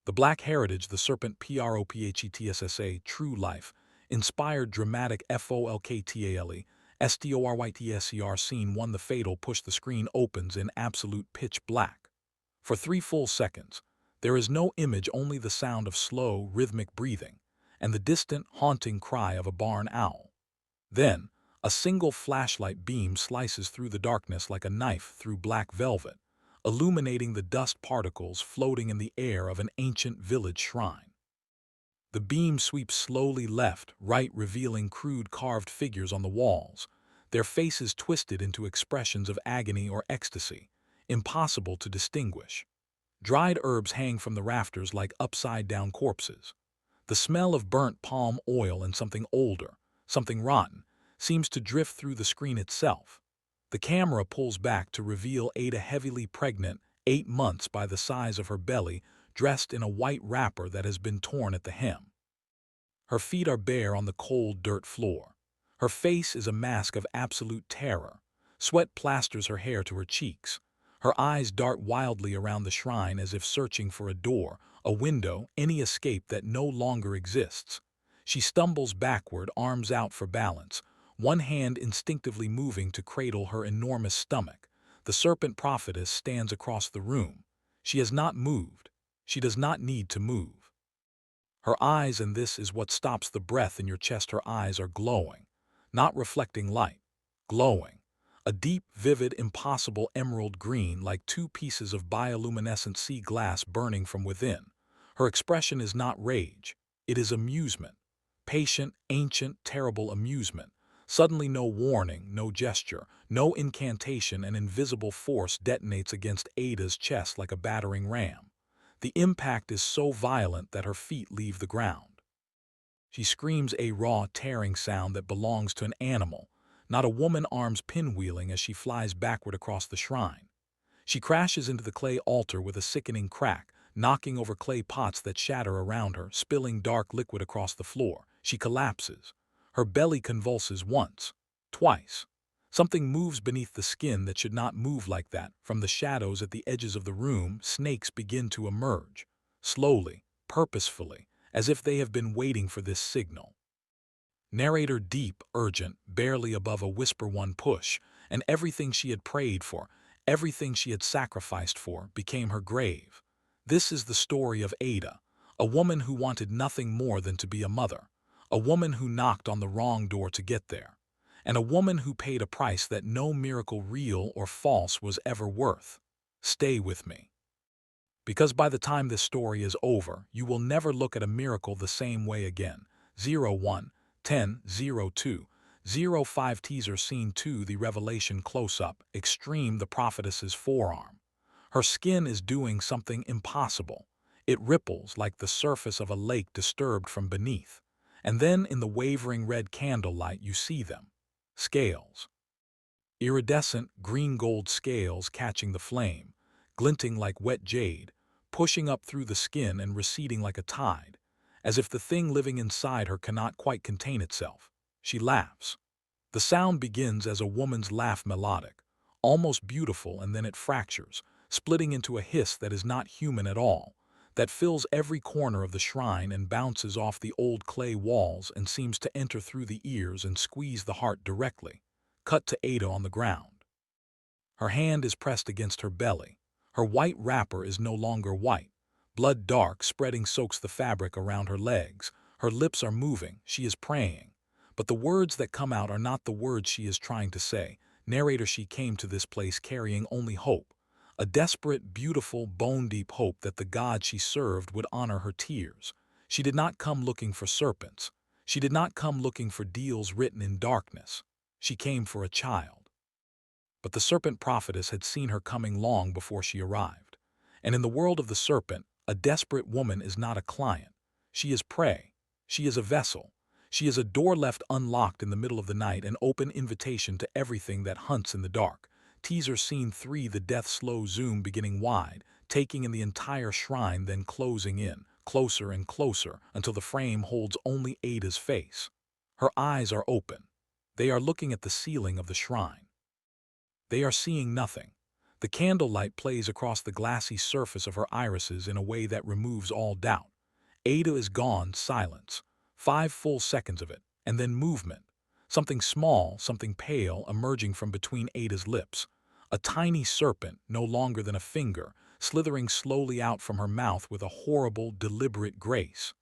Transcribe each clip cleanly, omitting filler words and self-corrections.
The Black Heritage, the Serpent Prophetessa, True Life, inspired dramatic FOLKTALE, STORYTSER Scene 1. The fatal push. The screen opens in absolute pitch black. For 3 full seconds, there is no image, only the sound of slow, rhythmic breathing, and the distant, haunting cry of a barn owl. Then, a single flashlight beam slices through the darkness like a knife through black velvet, illuminating the dust particles floating in the air of an ancient village shrine. The beam sweeps slowly left, right, revealing crude carved figures on the walls, their faces twisted into expressions of agony or ecstasy, impossible to distinguish. Dried herbs hang from the rafters like upside-down corpses. The smell of burnt palm oil and something older, something rotten, seems to drift through the screen itself. The camera pulls back to reveal Ada, heavily pregnant, 8 months, by the size of her belly, dressed in a white wrapper that has been torn at the hem. Her feet are bare on the cold dirt floor. Her face is a mask of absolute terror. Sweat plasters her hair to her cheeks. Her eyes dart wildly around the shrine as if searching for a door, a window, any escape that no longer exists. She stumbles backward, arms out for balance, one hand instinctively moving to cradle her enormous stomach. The Serpent Prophetess stands across the room. She has not moved. She does not need to move. Her eyes, and this is what stops the breath in your chest, her eyes are glowing, not reflecting light, glowing. A deep, vivid, impossible emerald green, like 2 pieces of bioluminescent sea glass burning from within. Her expression is not rage, it is amusement. Patient, ancient, terrible amusement. Suddenly, no warning, no gesture, no incantation, an invisible force detonates against Ada's chest like a battering ram. The impact is so violent that her feet leave the ground. She screams, a raw, tearing sound that belongs to an animal, not a woman, arms pinwheeling as she flies backward across the shrine. She crashes into the clay altar with a sickening crack, knocking over clay pots that shatter around her, spilling dark liquid across the floor. She collapses. Her belly convulses once, twice. Something moves beneath the skin that should not move like that. From the shadows at the edges of the room, snakes begin to emerge, slowly, purposefully, as if they have been waiting for this signal. Narrator: deep, urgent, barely above a whisper. One push, and everything she had prayed for, everything she had sacrificed for, became her grave. This is the story of Ada, a woman who wanted nothing more than to be a mother, a woman who knocked on the wrong door to get there, and a woman who paid a price that no miracle, real or false, was ever worth. Stay with me. Because by the time this story is over, you will never look at a miracle the same way again. 01, 10, 02, 05 Teaser Scene 2. The revelation close-up, extreme. The prophetess's forearm. Her skin is doing something impossible. It ripples like the surface of a lake disturbed from beneath. And then in the wavering red candlelight you see them. Scales. Iridescent green-gold scales catching the flame, glinting like wet jade, pushing up through the skin and receding like a tide, as if the thing living inside her cannot quite contain itself. She laughs. The sound begins as a woman's laugh, melodic, almost beautiful, and then it fractures, splitting into a hiss that is not human at all, that fills every corner of the shrine and bounces off the old clay walls and seems to enter through the ears and squeeze the heart directly. Cut to Ada on the ground. Her hand is pressed against her belly. Her white wrapper is no longer white. Blood, dark, spreading, soaks the fabric around her legs. Her lips are moving. She is praying. But the words that come out are not the words she is trying to say. Narrator: she came to this place carrying only hope. A desperate, beautiful, bone-deep hope that the God she served would honor her tears. She did not come looking for serpents. She did not come looking for deals written in darkness. She came for a child. But the Serpent Prophetess had seen her coming long before she arrived. And in the world of the serpent, a desperate woman is not a client. She is prey. She is a vessel. She is a door left unlocked in the middle of the night, an open invitation to everything that hunts in the dark. Teaser Scene 3. The death slow zoom, beginning wide, taking in the entire shrine, then closing in, closer and closer, until the frame holds only Ada's face. Her eyes are open. They are looking at the ceiling of the shrine. They are seeing nothing. The candlelight plays across the glassy surface of her irises in a way that removes all doubt. Ada is gone, silence. 5 full seconds of it, and then movement. Something small, something pale, emerging from between Ada's lips. A tiny serpent, no longer than a finger, slithering slowly out from her mouth with a horrible, deliberate grace.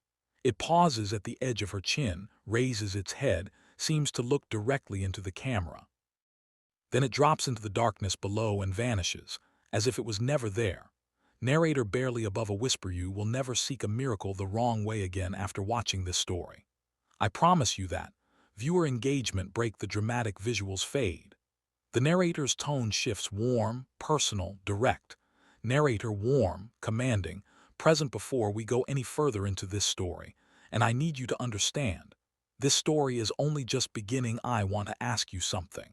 It pauses at the edge of her chin, raises its head, seems to look directly into the camera. Then it drops into the darkness below and vanishes, as if it was never there. Narrator barely above a whisper: you will never seek a miracle the wrong way again after watching this story. I promise you that. Viewer engagement break, the dramatic visuals fade. The narrator's tone shifts, warm, personal, direct. Narrator warm, commanding, present. Before we go any further into this story, and I need you to understand, this story is only just beginning. I want to ask you something.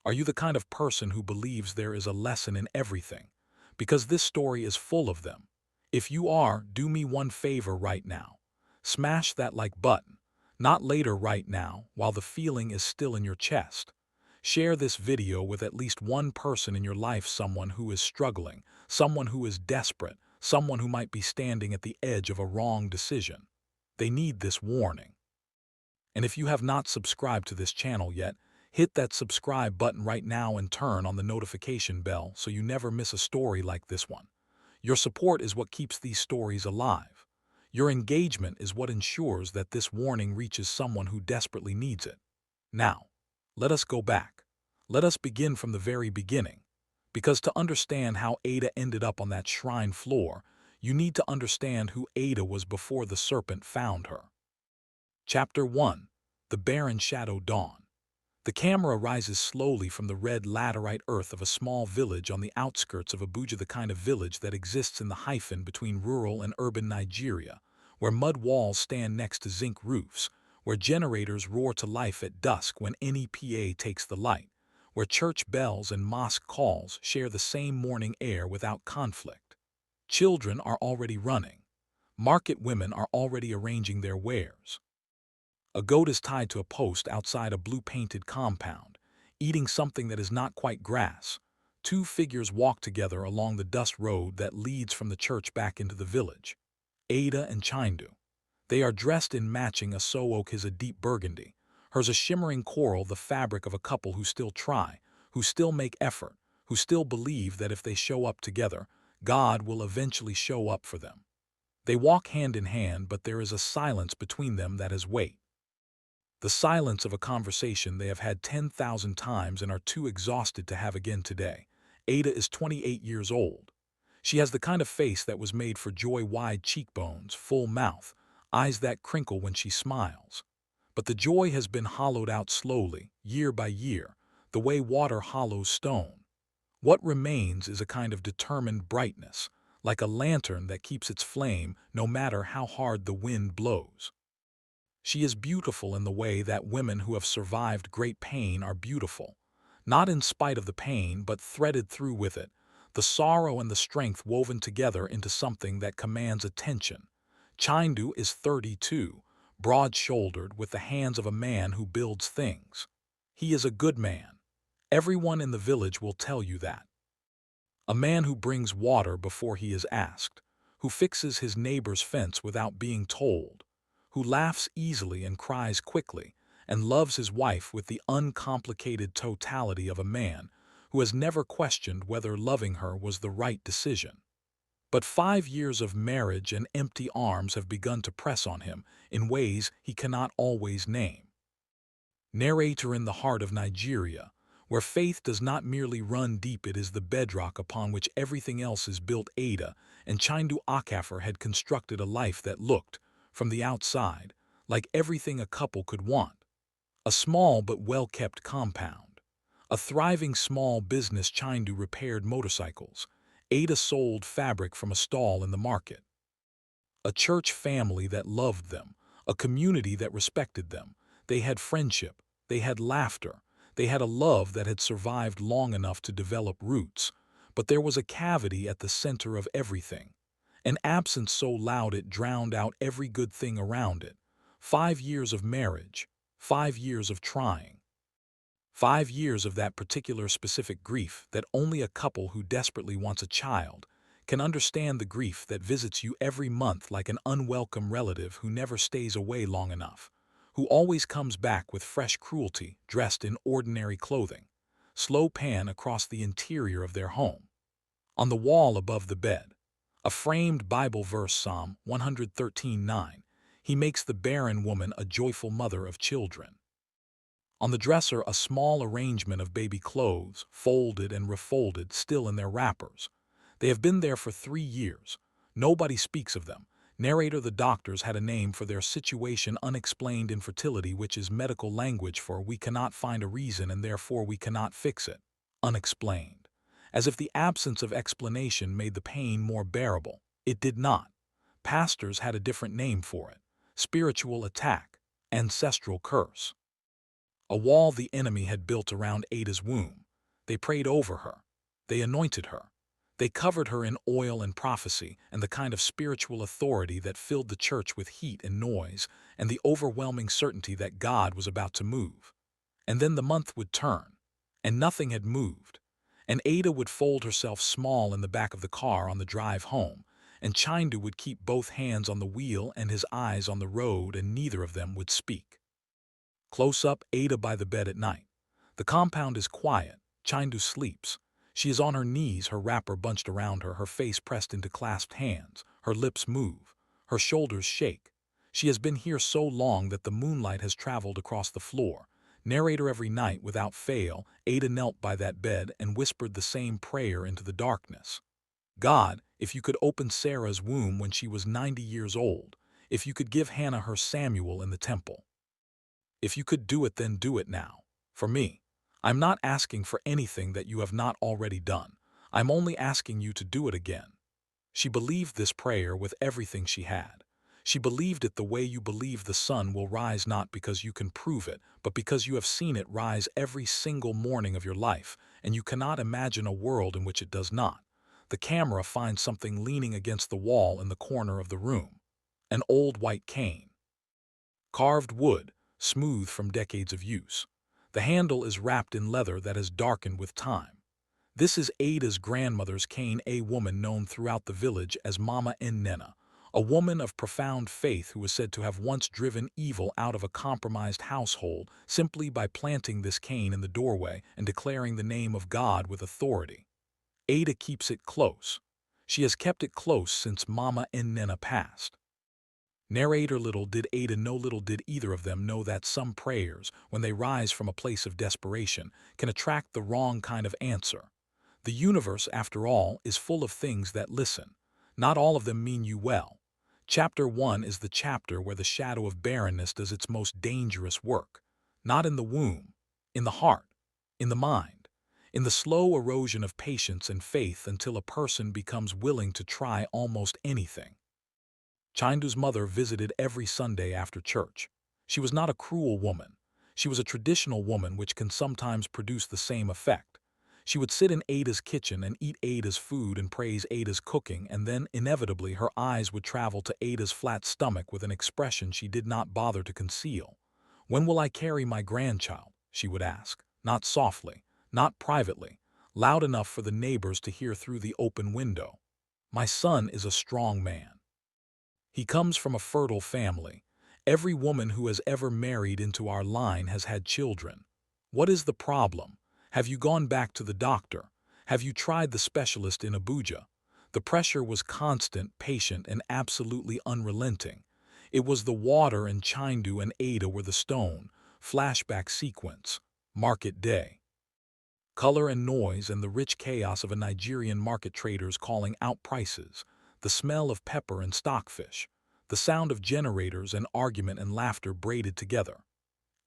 Are you the kind of person who believes there is a lesson in everything? Because this story is full of them. If you are, do me one favor right now. Smash that like button. Not later, right now, while the feeling is still in your chest. Share this video with at least one person in your life, someone who is struggling, someone who is desperate, someone who might be standing at the edge of a wrong decision. They need this warning. And if you have not subscribed to this channel yet, hit that subscribe button right now and turn on the notification bell so you never miss a story like this one. Your support is what keeps these stories alive. Your engagement is what ensures that this warning reaches someone who desperately needs it. Now, let us go back. Let us begin from the very beginning. Because to understand how Ada ended up on that shrine floor, you need to understand who Ada was before the serpent found her. Chapter 1. The Barren Shadow Dawn. The camera rises slowly from the red laterite earth of a small village on the outskirts of Abuja, the kind of village that exists in the hyphen between rural and urban Nigeria, where mud walls stand next to zinc roofs, where generators roar to life at dusk when NEPA takes the light, where church bells and mosque calls share the same morning air without conflict. Children are already running. Market women are already arranging their wares. A goat is tied to a post outside a blue-painted compound, eating something that is not quite grass. 2 figures walk together along the dust road that leads from the church back into the village. Ada and Chindu. They are dressed in matching. A oak is a deep burgundy, hers a shimmering coral, the fabric of a couple who still try, who still make effort, who still believe that if they show up together, God will eventually show up for them. They walk hand in hand, but there is a silence between them that has weight. The silence of a conversation they have had 10,000 times and are too exhausted to have again today. Ada is 28 years old. She has the kind of face that was made for joy: wide cheekbones, full mouth, eyes that crinkle when she smiles. But the joy has been hollowed out slowly, year by year, the way water hollows stone. What remains is a kind of determined brightness, like a lantern that keeps its flame no matter how hard the wind blows. She is beautiful in the way that women who have survived great pain are beautiful, not in spite of the pain but threaded through with it, the sorrow and the strength woven together into something that commands attention. Chindu is 32, broad-shouldered, with the hands of a man who builds things. He is a good man. Everyone in the village will tell you that. A man who brings water before he is asked, who fixes his neighbor's fence without being told, who laughs easily and cries quickly, and loves his wife with the uncomplicated totality of a man who has never questioned whether loving her was the right decision. But 5 years of marriage and empty arms have begun to press on him in ways he cannot always name. Narrator. In the heart of Nigeria, where faith does not merely run deep, it is the bedrock upon which everything else is built, Ada and Chindu Okafor had constructed a life that looked, from the outside, like everything a couple could want. A small but well-kept compound. A thriving small business. Chindu repaired motorcycles. Ada sold fabric from a stall in the market. A church family that loved them, a community that respected them. They had friendship, they had laughter, they had a love that had survived long enough to develop roots. But there was a cavity at the center of everything. An absence so loud it drowned out every good thing around it. 5 years of marriage, 5 years of trying. 5 years of that particular specific grief that only a couple who desperately wants a child can understand, the grief that visits you every month like an unwelcome relative who never stays away long enough, who always comes back with fresh cruelty dressed in ordinary clothing. Slow pan across the interior of their home. On the wall above the bed, a framed Bible verse, Psalm 113:9. He makes the barren woman a joyful mother of children. On the dresser, a small arrangement of baby clothes, folded and refolded, still in their wrappers. They have been there for 3 years. Nobody speaks of them. Narrator: the doctors had a name for their situation: unexplained infertility, which is medical language for we cannot find a reason and therefore we cannot fix it. Unexplained. As if the absence of explanation made the pain more bearable. It did not. Pastors had a different name for it: spiritual attack, ancestral curse. A wall the enemy had built around Ada's womb. They prayed over her. They anointed her. They covered her in oil and prophecy and the kind of spiritual authority that filled the church with heat and noise and the overwhelming certainty that God was about to move. And then the month would turn, and nothing had moved. And Ada would fold herself small in the back of the car on the drive home, and Chindu would keep both hands on the wheel and his eyes on the road, and neither of them would speak. Close up, Ada by the bed at night. The compound is quiet. Chindu sleeps. She is on her knees, her wrapper bunched around her, her face pressed into clasped hands. Her lips move. Her shoulders shake. She has been here so long that the moonlight has traveled across the floor. Narrator: every night without fail, Ada knelt by that bed and whispered the same prayer into the darkness. God, if you could open Sarah's womb when she was 90 years old, if you could give Hannah her Samuel in the temple. If you could do it, then do it now. For me. I'm not asking for anything that you have not already done. I'm only asking you to do it again. She believed this prayer with everything she had. She believed it the way you believe the sun will rise, not because you can prove it, but because you have seen it rise every single morning of your life, and you cannot imagine a world in which it does not. The camera finds something leaning against the wall in the corner of the room. An old white cane. Carved wood, smooth from decades of use. The handle is wrapped in leather that has darkened with time. This is Ada's grandmother's cane, a woman known throughout the village as Mama Nena, a woman of profound faith who is said to have once driven evil out of a compromised household simply by planting this cane in the doorway and declaring the name of God with authority. Ada keeps it close. She has kept it close since Mama Nena passed. Narrator: little did Ada know, little did either of them know that some prayers, when they rise from a place of desperation, can attract the wrong kind of answer. The universe, after all, is full of things that listen. Not all of them mean you well. Chapter 1 is the chapter where the shadow of barrenness does its most dangerous work. Not in the womb, in the heart, in the mind, in the slow erosion of patience and faith until a person becomes willing to try almost anything. Chindu's mother visited every Sunday after church. She was not a cruel woman. She was a traditional woman, which can sometimes produce the same effect. She would sit in Ada's kitchen and eat Ada's food and praise Ada's cooking, and then, inevitably, her eyes would travel to Ada's flat stomach with an expression she did not bother to conceal. "When will I carry my grandchild?" she would ask, not softly, not privately, loud enough for the neighbors to hear through the open window. "My son is a strong man. He comes from a fertile family. Every woman who has ever married into our line has had children. What is the problem? Have you gone back to the doctor? Have you tried the specialist in Abuja?" The pressure was constant, patient, and absolutely unrelenting. It was the water, and Chindu and Ada were the stone. Flashback sequence. Market day. Color and noise and the rich chaos of a Nigerian market, traders calling out prices. The smell of pepper and stockfish. The sound of generators and argument and laughter braided together.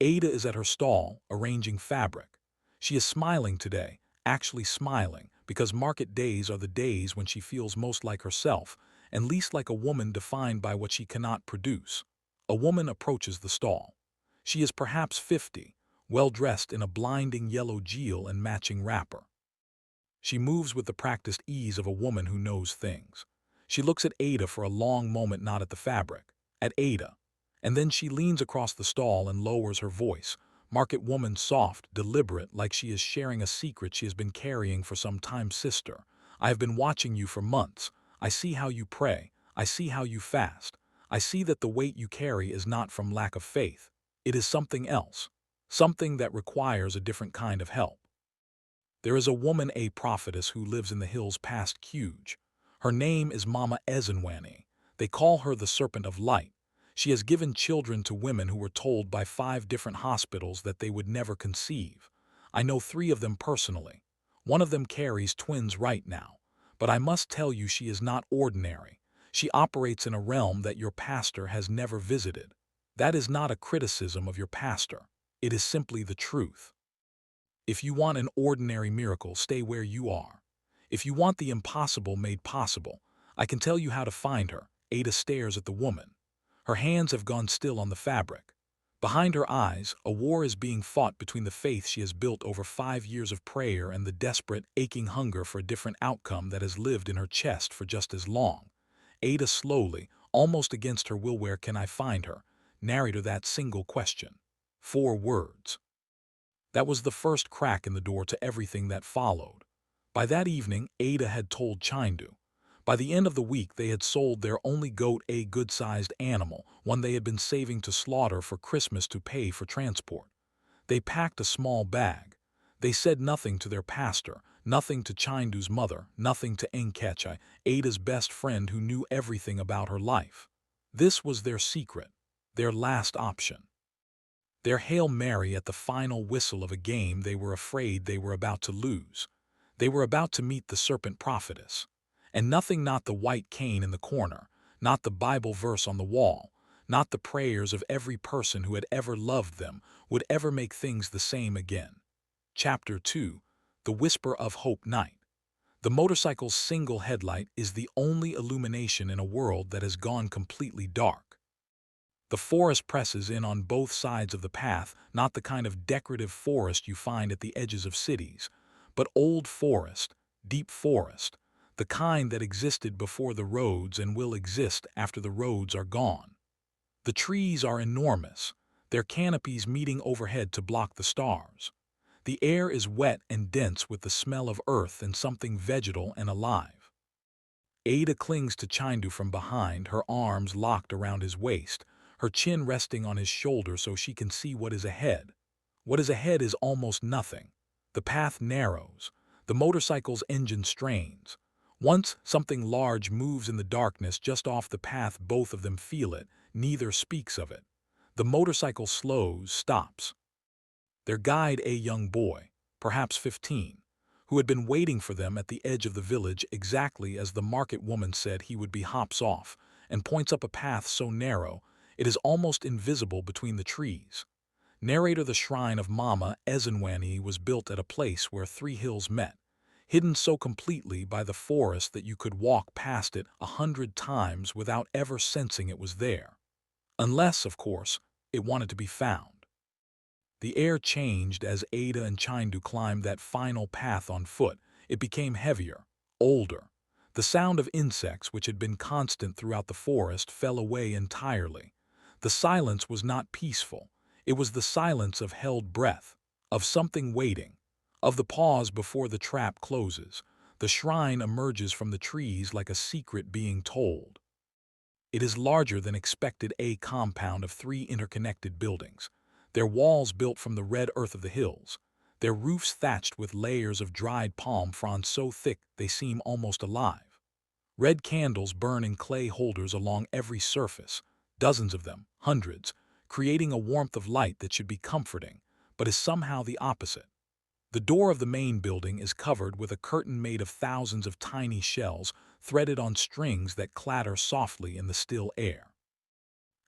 Ada is at her stall, arranging fabric. She is smiling today, actually smiling, because market days are the days when she feels most like herself, and least like a woman defined by what she cannot produce. A woman approaches the stall. She is perhaps 50, well-dressed in a blinding yellow jeel and matching wrapper. She moves with the practiced ease of a woman who knows things. She looks at Ada for a long moment, not at the fabric, at Ada. And then she leans across the stall and lowers her voice. Market woman soft, deliberate, like she is sharing a secret she has been carrying for some time. Sister, I have been watching you for months. I see how you pray. I see how you fast. I see that the weight you carry is not from lack of faith. It is something else. Something that requires a different kind of help. There is a woman, a prophetess, who lives in the hills past Huge. Her name is Mama Ezenwani. They call her the Serpent of Light. She has given children to women who were told by 5 different hospitals that they would never conceive. I know 3 of them personally. One of them carries twins right now. But I must tell you, she is not ordinary. She operates in a realm that your pastor has never visited. That is not a criticism of your pastor. It is simply the truth. If you want an ordinary miracle, stay where you are. If you want the impossible made possible, I can tell you how to find her. Ada stares at the woman. Her hands have gone still on the fabric. Behind her eyes, a war is being fought between the faith she has built over 5 years of prayer and the desperate, aching hunger for a different outcome that has lived in her chest for just as long. Ada slowly, almost against her will, where can I find her? Narrate her that single question. 4 words. That was the first crack in the door to everything that followed. By that evening, Ada had told Chindu. By the end of the week, they had sold their only goat, a good-sized animal, one they had been saving to slaughter for Christmas to pay for transport. They packed a small bag. They said nothing to their pastor, nothing to Chindu's mother, nothing to Nkechai, Ada's best friend who knew everything about her life. This was their secret, their last option. Their Hail Mary at the final whistle of a game they were afraid they were about to lose. They were about to meet the Serpent Prophetess. And nothing, not the white cane in the corner, not the Bible verse on the wall, not the prayers of every person who had ever loved them, would ever make things the same again. Chapter 2. The Whisper of Hope. Night. The motorcycle's single headlight is the only illumination in a world that has gone completely dark. The forest presses in on both sides of the path, not the kind of decorative forest you find at the edges of cities, but old forest, deep forest, the kind that existed before the roads and will exist after the roads are gone. The trees are enormous, their canopies meeting overhead to block the stars. The air is wet and dense with the smell of earth and something vegetal and alive. Ada clings to Chindu from behind, her arms locked around his waist, her chin resting on his shoulder so she can see what is ahead. What is ahead is almost nothing. The path narrows. The motorcycle's engine strains. Once something large moves in the darkness just off the path, both of them feel it, neither speaks of it. The motorcycle slows, stops. Their guide, a young boy, perhaps 15, who had been waiting for them at the edge of the village exactly as the market woman said he would be, hops off and points up a path so narrow it is almost invisible between the trees. Narrator: the shrine of Mama Ezenwani was built at a place where 3 hills met, hidden so completely by the forest that you could walk past it 100 times without ever sensing it was there. Unless, of course, it wanted to be found. The air changed as Ada and Chindu climbed that final path on foot. It became heavier, older. The sound of insects, which had been constant throughout the forest, fell away entirely. The silence was not peaceful. It was the silence of held breath, of something waiting, of the pause before the trap closes. The shrine emerges from the trees like a secret being told. It is larger than expected, a compound of 3 interconnected buildings, their walls built from the red earth of the hills, their roofs thatched with layers of dried palm fronds so thick they seem almost alive. Red candles burn in clay holders along every surface, dozens of them, hundreds, creating a warmth of light that should be comforting, but is somehow the opposite. The door of the main building is covered with a curtain made of thousands of tiny shells threaded on strings that clatter softly in the still air.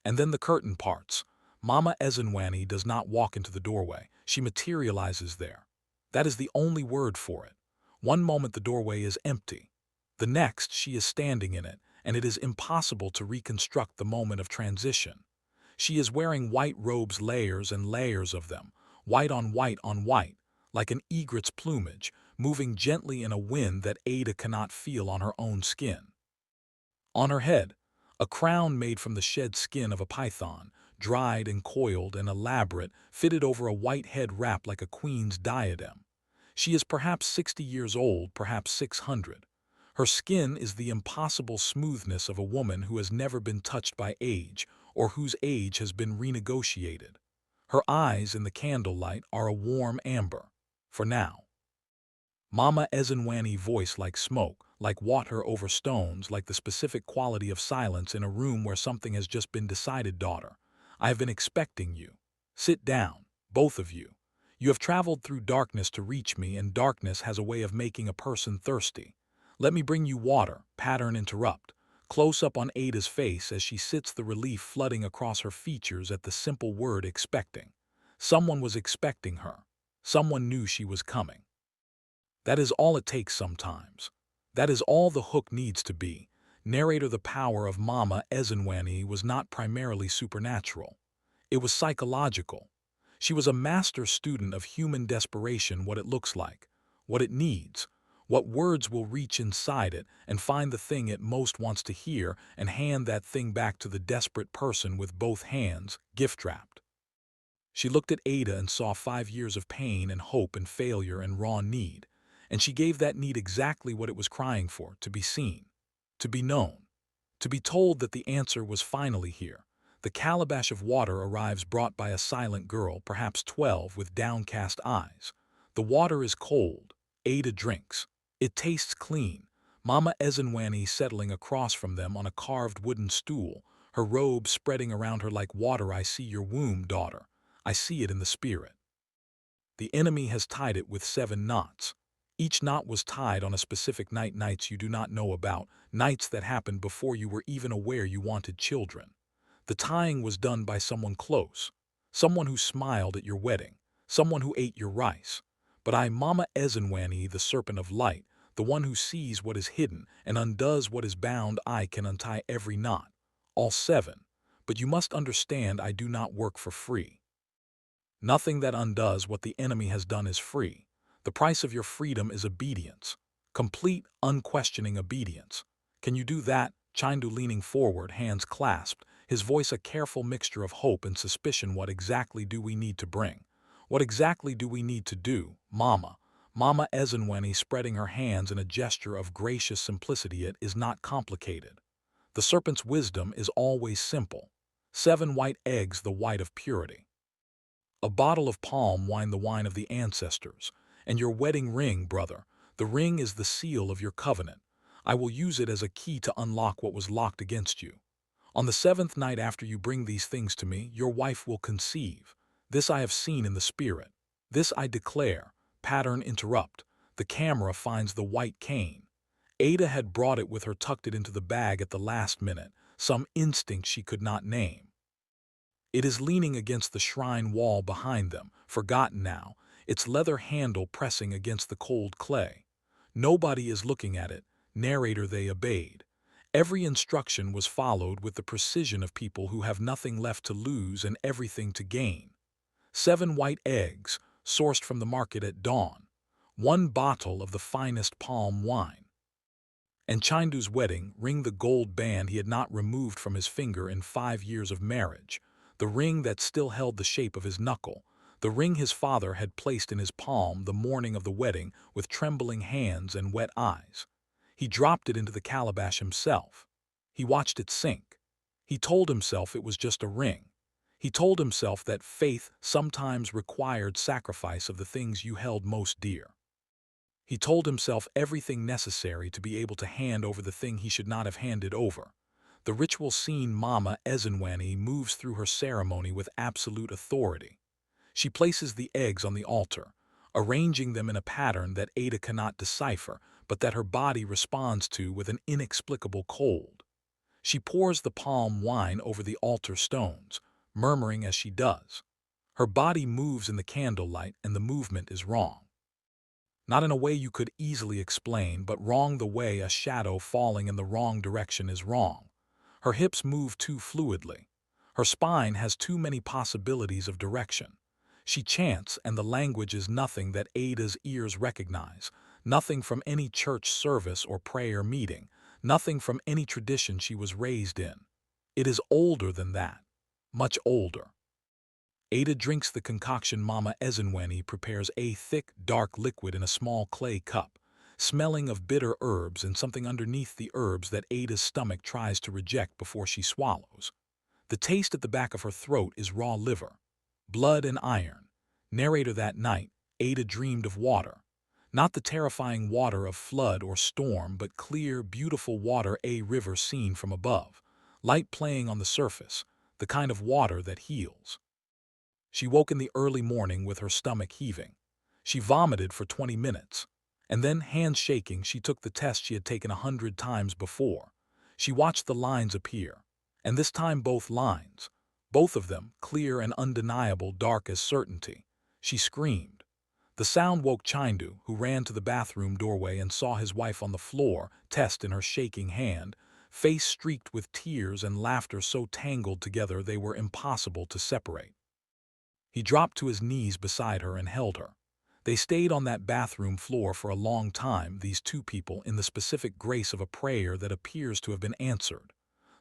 And then the curtain parts. Mama Ezenwani does not walk into the doorway. She materializes there. That is the only word for it. One moment the doorway is empty. The next she is standing in it, and it is impossible to reconstruct the moment of transition. She is wearing white robes, layers and layers of them, white on white on white, like an egret's plumage, moving gently in a wind that Ada cannot feel on her own skin. On her head, a crown made from the shed skin of a python, dried and coiled and elaborate, fitted over a white head wrapped like a queen's diadem. She is perhaps 60 years old, perhaps 600. Her skin is the impossible smoothness of a woman who has never been touched by age, or whose age has been renegotiated. Her eyes in the candlelight are a warm amber. For now. Mama Ezenwani voice like smoke, like water over stones, like the specific quality of silence in a room where something has just been decided, daughter. I have been expecting you. Sit down, both of you. You have traveled through darkness to reach me, and darkness has a way of making a person thirsty. Let me bring you water, pattern interrupt. Close up on Ada's face as she sits, the relief flooding across her features at the simple word expecting. Someone was expecting her. Someone knew she was coming. That is all it takes sometimes. That is all the hook needs to be. Narrator, the power of Mama Ezenwani was not primarily supernatural. It was psychological. She was a master student of human desperation, what it looks like, what it needs, what words will reach inside it and find the thing it most wants to hear and hand that thing back to the desperate person with both hands, gift-wrapped. She looked at Ada and saw 5 years of pain and hope and failure and raw need. And she gave that need exactly what it was crying for, to be seen, to be known, to be told that the answer was finally here. The calabash of water arrives, brought by a silent girl, perhaps 12, with downcast eyes. The water is cold. Ada drinks. It tastes clean. Mama Ezenwani settling across from them on a carved wooden stool, her robe spreading around her like water. I see your womb, daughter. I see it in the spirit. The enemy has tied it with 7 knots. Each knot was tied on a specific night, nights you do not know about, nights that happened before you were even aware you wanted children. The tying was done by someone close, someone who smiled at your wedding, someone who ate your rice. But I, Mama Ezenwani, the serpent of light, the one who sees what is hidden and undoes what is bound, I can untie every knot, all 7. But you must understand, I do not work for free. Nothing that undoes what the enemy has done is free. The price of your freedom is obedience. Complete, unquestioning obedience. Can you do that? Chindu leaning forward, hands clasped, his voice a careful mixture of hope and suspicion. What exactly do we need to bring? What exactly do we need to do, Mama? Mama Ezenwani spreading her hands in a gesture of gracious simplicity. It is not complicated. The serpent's wisdom is always simple. 7 white eggs, the white of purity. A bottle of palm wine, the wine of the ancestors. And your wedding ring, brother. The ring is the seal of your covenant. I will use it as a key to unlock what was locked against you. On the 7th night after you bring these things to me, your wife will conceive. This I have seen in the spirit. This I declare. Pattern interrupt. The camera finds the white cane. Ada had brought it with her, tucked it into the bag at the last minute, some instinct she could not name. It is leaning against the shrine wall behind them, forgotten now, its leather handle pressing against the cold clay. Nobody is looking at it. Narrator, they obeyed. Every instruction was followed with the precision of people who have nothing left to lose and everything to gain. 7 white eggs, sourced from the market at dawn. 1 bottle of the finest palm wine. And Chindu's wedding ring, the gold band he had not removed from his finger in 5 years of marriage. The ring that still held the shape of his knuckle. The ring his father had placed in his palm the morning of the wedding with trembling hands and wet eyes. He dropped it into the calabash himself. He watched it sink. He told himself it was just a ring. He told himself that faith sometimes required sacrifice of the things you held most dear. He told himself everything necessary to be able to hand over the thing he should not have handed over. The ritual scene, Mama Ezenwani moves through her ceremony with absolute authority. She places the eggs on the altar, arranging them in a pattern that Ada cannot decipher, but that her body responds to with an inexplicable cold. She pours the palm wine over the altar stones, murmuring as she does. Her body moves in the candlelight, and the movement is wrong. Not in a way you could easily explain, but wrong the way a shadow falling in the wrong direction is wrong. Her hips move too fluidly. Her spine has too many possibilities of direction. She chants, and the language is nothing that Ada's ears recognize, nothing from any church service or prayer meeting, nothing from any tradition she was raised in. It is older than that. much older. Ada drinks the concoction Mama Ezenwani prepares, a thick, dark liquid in a small clay cup, smelling of bitter herbs and something underneath the herbs that Ada's stomach tries to reject before she swallows. The taste at the back of her throat is raw liver, blood and iron. Narrator: that night, Ada dreamed of water. Not the terrifying water of flood or storm, but clear, beautiful water, a river seen from above, light playing on the surface, the kind of water that heals. She woke in the early morning with her stomach heaving. She vomited for 20 minutes. And then, hands shaking, she took the test she had taken 100 times before. She watched the lines appear. And this time both lines, both of them clear and undeniable, dark as certainty. She screamed. The sound woke Chindu, who ran to the bathroom doorway and saw his wife on the floor, test in her shaking hand, face streaked with tears and laughter so tangled together they were impossible to separate. He dropped to his knees beside her and held her. They stayed on that bathroom floor for a long time, these two people, in the specific grace of a prayer that appears to have been answered.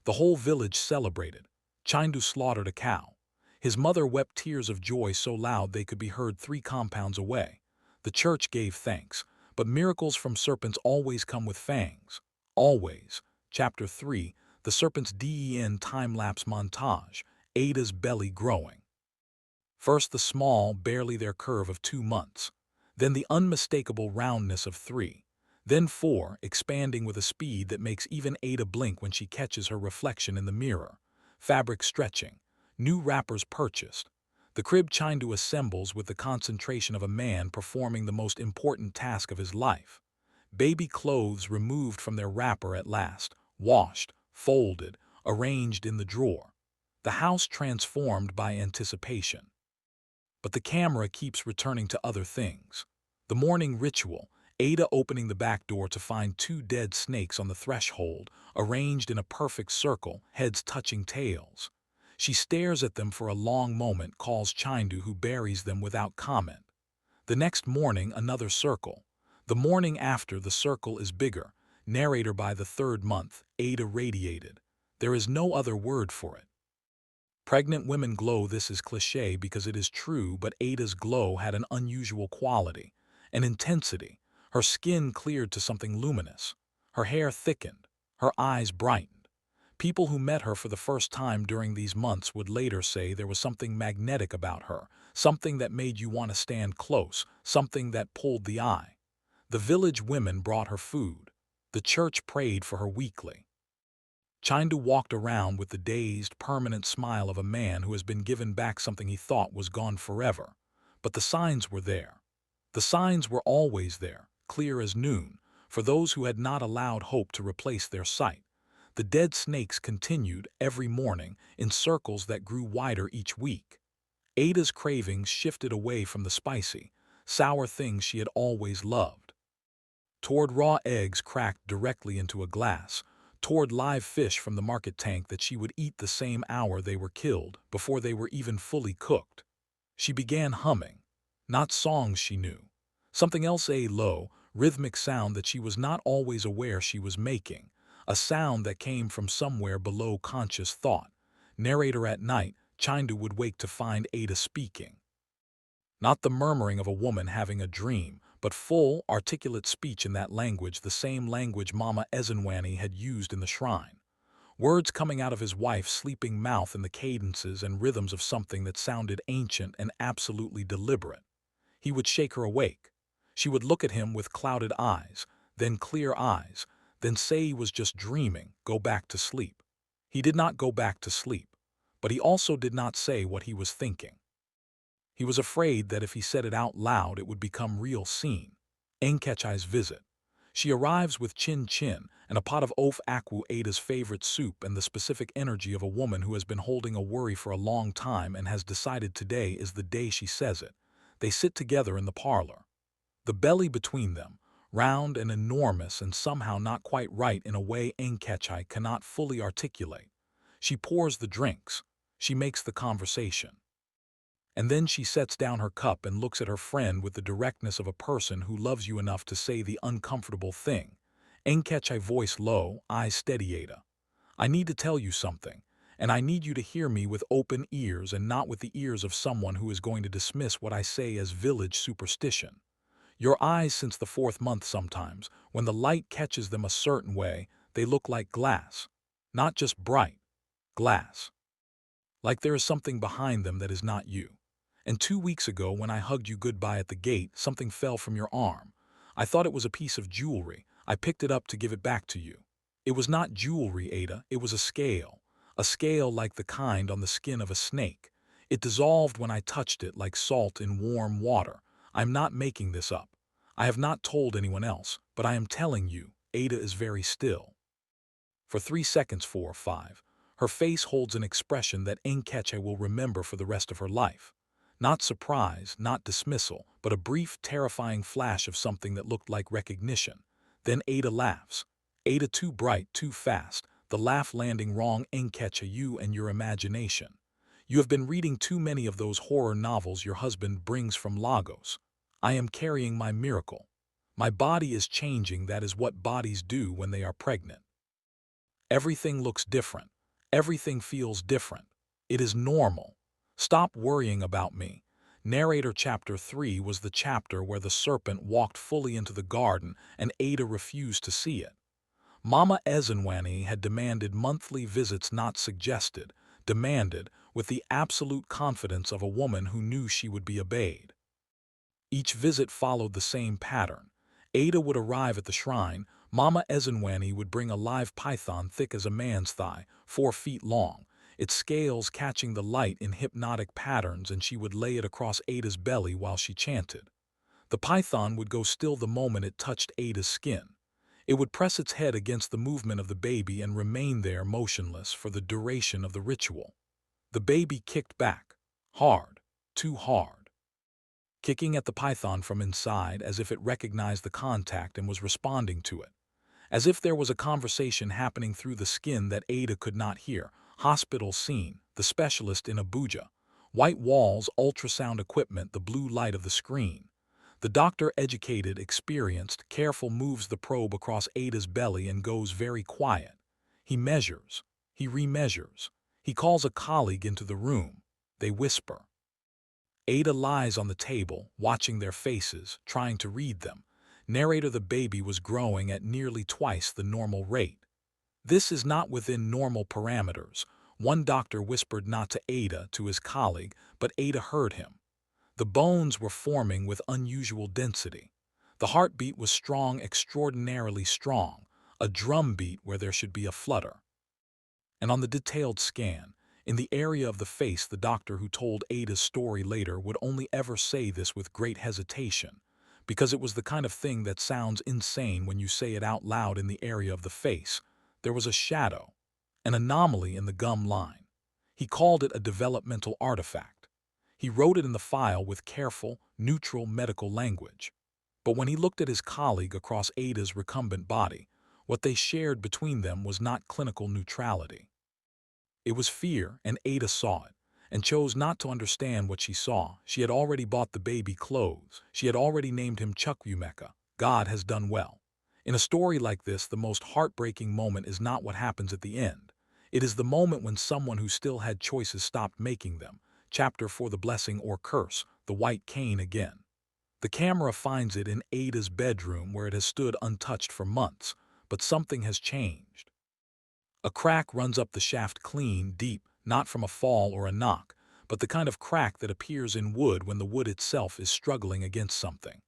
The whole village celebrated. Chindu slaughtered a cow. His mother wept tears of joy so loud they could be heard 3 compounds away. The church gave thanks, but miracles from serpents always come with fangs. Always. Chapter 3, The Serpent's Den time-lapse montage, Ada's belly growing. First the small, barely their curve of 2 months. Then the unmistakable roundness of 3. Then 4, expanding with a speed that makes even Ada blink when she catches her reflection in the mirror. Fabric stretching. New wrappers purchased. The crib Chindu assembles with the concentration of a man performing the most important task of his life. Baby clothes removed from their wrapper at last, washed, folded, arranged in the drawer. The house transformed by anticipation. But the camera keeps returning to other things. The morning ritual, Ada opening the back door to find 2 dead snakes on the threshold, arranged in a perfect circle, heads touching tails. She stares at them for a long moment, calls Chindu, who buries them without comment. The next morning, another circle. The morning after, the circle is bigger. Narrator: by the 3rd month, Ada radiated. There is no other word for it. Pregnant women glow. This is cliché because it is true, but Ada's glow had an unusual quality, an intensity. Her skin cleared to something luminous. Her hair thickened. Her eyes brightened. People who met her for the first time during these months would later say there was something magnetic about her, something that made you want to stand close, something that pulled the eye. The village women brought her food. The church prayed for her weekly. Chindu walked around with the dazed, permanent smile of a man who has been given back something he thought was gone forever. But the signs were there. The signs were always there, clear as noon, for those who had not allowed hope to replace their sight. The dead snakes continued every morning in circles that grew wider each week. Ada's cravings shifted away from the spicy, sour things she had always loved, toward raw eggs cracked directly into a glass, toward live fish from the market tank that she would eat the same hour they were killed, before they were even fully cooked. She began humming. Not songs she knew. Something else, a low, rhythmic sound that she was not always aware she was making. A sound that came from somewhere below conscious thought. Narrator: at night, Chindu would wake to find Ada speaking. Not the murmuring of a woman having a dream, but full, articulate speech in that language, the same language Mama Ezenwani had used in the shrine. Words coming out of his wife's sleeping mouth in the cadences and rhythms of something that sounded ancient and absolutely deliberate. He would shake her awake. She would look at him with clouded eyes, then clear eyes, then say he was just dreaming, go back to sleep. He did not go back to sleep, but he also did not say what he was thinking. He was afraid that if he said it out loud, it would become real scene. Enkechai's visit. She arrives with chin chin and a pot of oaf akwu, Ada's favorite soup, and the specific energy of a woman who has been holding a worry for a long time and has decided today is the day she says it. They sit together in the parlor. The belly between them, round and enormous and somehow not quite right in a way Enkechai cannot fully articulate. She pours the drinks. She makes the conversation. And then she sets down her cup and looks at her friend with the directness of a person who loves you enough to say the uncomfortable thing. Enkechai, voice low, eyes steady: Ada, I need to tell you something. And I need you to hear me with open ears and not with the ears of someone who is going to dismiss what I say as village superstition. Your eyes since the 4th month sometimes, when the light catches them a certain way, they look like glass. Not just bright, glass. Like there is something behind them that is not you. And 2 weeks ago, when I hugged you goodbye at the gate, something fell from your arm. I thought it was a piece of jewelry. I picked it up to give it back to you. It was not jewelry, Ada. It was a scale. A scale like the kind on the skin of a snake. It dissolved when I touched it like salt in warm water. I'm not making this up. I have not told anyone else, but I am telling you, Ada is very still. For 3 seconds, 4 or 5, her face holds an expression that Nkeche will remember for the rest of her life. Not surprise, not dismissal, but a brief, terrifying flash of something that looked like recognition. Then Ada laughs. Ada too bright, too fast, the laugh landing wrong. Nkeche, you and your imagination. You have been reading too many of those horror novels your husband brings from Lagos. I am carrying my miracle. My body is changing. That is what bodies do when they are pregnant. Everything looks different. Everything feels different. It is normal. Stop worrying about me. Narrator Chapter 3 was the chapter where the serpent walked fully into the garden and Ada refused to see it. Mama Ezenwani had demanded monthly visits, not suggested, demanded with the absolute confidence of a woman who knew she would be obeyed. Each visit followed the same pattern. Ada would arrive at the shrine. Mama Ezenwani would bring a live python thick as a man's thigh, 4 feet long, its scales catching the light in hypnotic patterns, and she would lay it across Ada's belly while she chanted. The python would go still the moment it touched Ada's skin. It would press its head against the movement of the baby and remain there motionless for the duration of the ritual. The baby kicked back, hard, too hard, kicking at the python from inside as if it recognized the contact and was responding to it. As if there was a conversation happening through the skin that Ada could not hear. Hospital scene, the specialist in Abuja. White walls, ultrasound equipment, the blue light of the screen. The doctor, educated, experienced, careful, moves the probe across Ada's belly and goes very quiet. He measures. He remeasures. He calls a colleague into the room. They whisper. Ada lies on the table, watching their faces, trying to read them. Narrator, the baby was growing at nearly twice the normal rate. This is not within normal parameters. One doctor whispered not to Ada, to his colleague, but Ada heard him. The bones were forming with unusual density. The heartbeat was strong, extraordinarily strong, a drum beat where there should be a flutter. And on the detailed scan, in the area of the face, the doctor who told Ada's story later would only ever say this with great hesitation, because it was the kind of thing that sounds insane when you say it out loud. In the area of the face, there was a shadow, an anomaly in the gum line. He called it a developmental artifact. He wrote it in the file with careful, neutral medical language. But when he looked at his colleague across Ada's recumbent body, what they shared between them was not clinical neutrality. It was fear, and Ada saw it, and chose not to understand what she saw. She had already bought the baby clothes. She had already named him Chukwumeka. God has done well. In a story like this, the most heartbreaking moment is not what happens at the end. It is the moment when someone who still had choices stopped making them. Chapter 4: The Blessing or Curse, the white cane again. The camera finds it in Ada's bedroom where it has stood untouched for months, but something has changed. A crack runs up the shaft, clean, deep, not from a fall or a knock, but the kind of crack that appears in wood when the wood itself is struggling against something.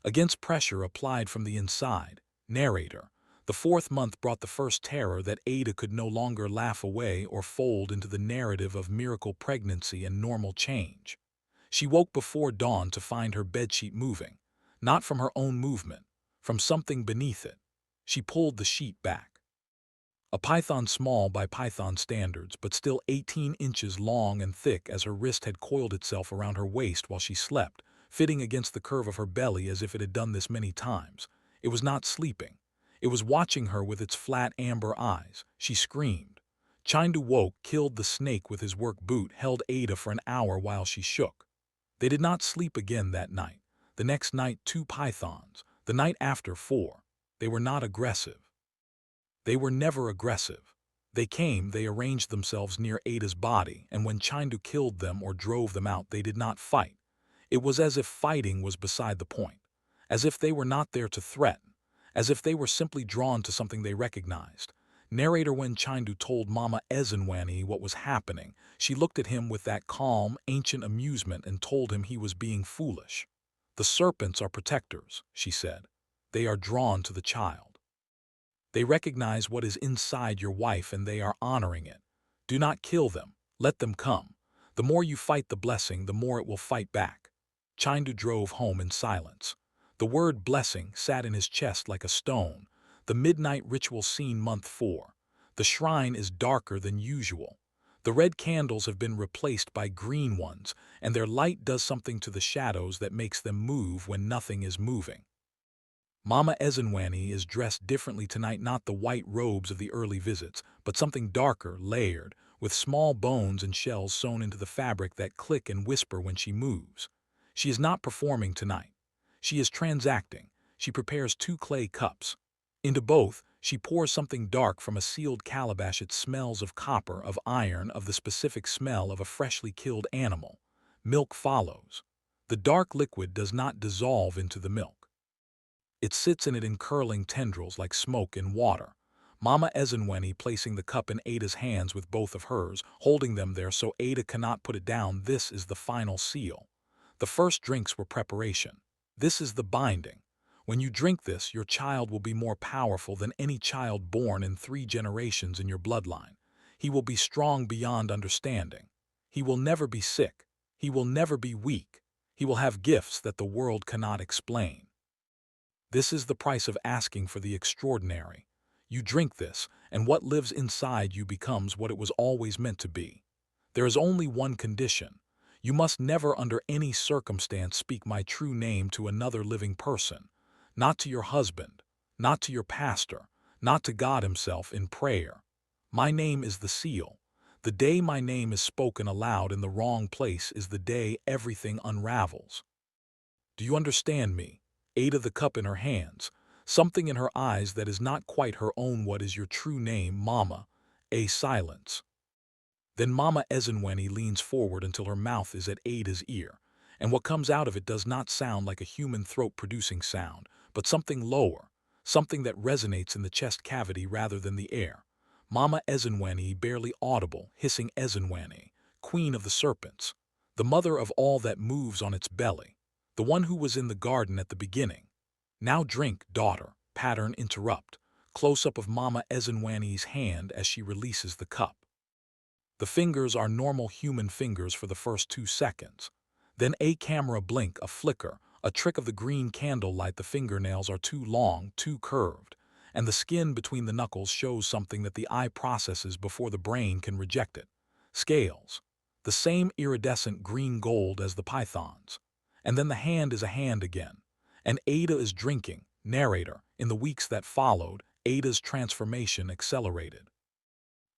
Against pressure applied from the inside. Narrator. The 4th month brought the first terror that Ada could no longer laugh away or fold into the narrative of miracle pregnancy and normal change. She woke before dawn to find her bedsheet moving, not from her own movement, from something beneath it. She pulled the sheet back. A python, small by python standards, but still 18 inches long and thick, as her wrist had coiled itself around her waist while she slept, fitting against the curve of her belly as if it had done this many times. It was not sleeping. It was watching her with its flat amber eyes. She screamed. Chindu woke, killed the snake with his work boot, held Ada for an hour while she shook. They did not sleep again that night. The next night, 2 pythons. The night after, 4. They were not aggressive. They were never aggressive. They arranged themselves near Ada's body, and when Chindu killed them or drove them out, they did not fight. It was as if fighting was beside the point, as if they were not there to threaten, as if they were simply drawn to something they recognized. Narrator: when Chindu told Mama Ezenwani what was happening, she looked at him with that calm, ancient amusement and told him he was being foolish. The serpents are protectors, she said. They are drawn to the child. They recognize what is inside your wife and they are honoring it. Do not kill them. Let them come. The more you fight the blessing, the more it will fight back. Chindu drove home in silence. The word blessing sat in his chest like a stone. The midnight ritual scene, month 4. The shrine is darker than usual. The red candles have been replaced by green ones, and their light does something to the shadows that makes them move when nothing is moving. Mama Ezenwani is dressed differently tonight, not the white robes of the early visits, but something darker, layered, with small bones and shells sewn into the fabric that click and whisper when she moves. She is not performing tonight. She is transacting. She prepares 2 clay cups. Into both, she pours something dark from a sealed calabash. It smells of copper, of iron, of the specific smell of a freshly killed animal. Milk follows. The dark liquid does not dissolve into the milk. It sits in it in curling tendrils like smoke in water. Mama Ezenwani placing the cup in Ada's hands with both of hers, holding them there so Ada cannot put it down. This is the final seal. The first drinks were preparation. This is the binding. When you drink this, your child will be more powerful than any child born in 3 generations in your bloodline. He will be strong beyond understanding. He will never be sick. He will never be weak. He will have gifts that the world cannot explain. This is the price of asking for the extraordinary. You drink this, and what lives inside you becomes what it was always meant to be. There is only one condition. You must never under any circumstance speak my true name to another living person, not to your husband, not to your pastor, not to God himself in prayer. My name is the seal. The day my name is spoken aloud in the wrong place is the day everything unravels. Do you understand me? Ada, the cup in her hands, something in her eyes that is not quite her own. What is your true name, Mama? A silence. Then Mama Ezenwani leans forward until her mouth is at Ada's ear, and what comes out of it does not sound like a human throat-producing sound, but something lower, something that resonates in the chest cavity rather than the air. Mama Ezenwani, barely audible, hissing: Ezenwani, queen of the serpents, the mother of all that moves on its belly, the one who was in the garden at the beginning. Now drink, daughter. Pattern interrupt. Close-up of Mama Ezenwani's hand as she releases the cup. The fingers are normal human fingers for the first 2 seconds. Then a camera blink, a flicker, a trick of the green candle light. The fingernails are too long, too curved, and the skin between the knuckles shows something that the eye processes before the brain can reject it. Scales. The same iridescent green gold as the pythons. And then the hand is a hand again. And Ada is drinking. Narrator: in the weeks that followed, Ada's transformation accelerated.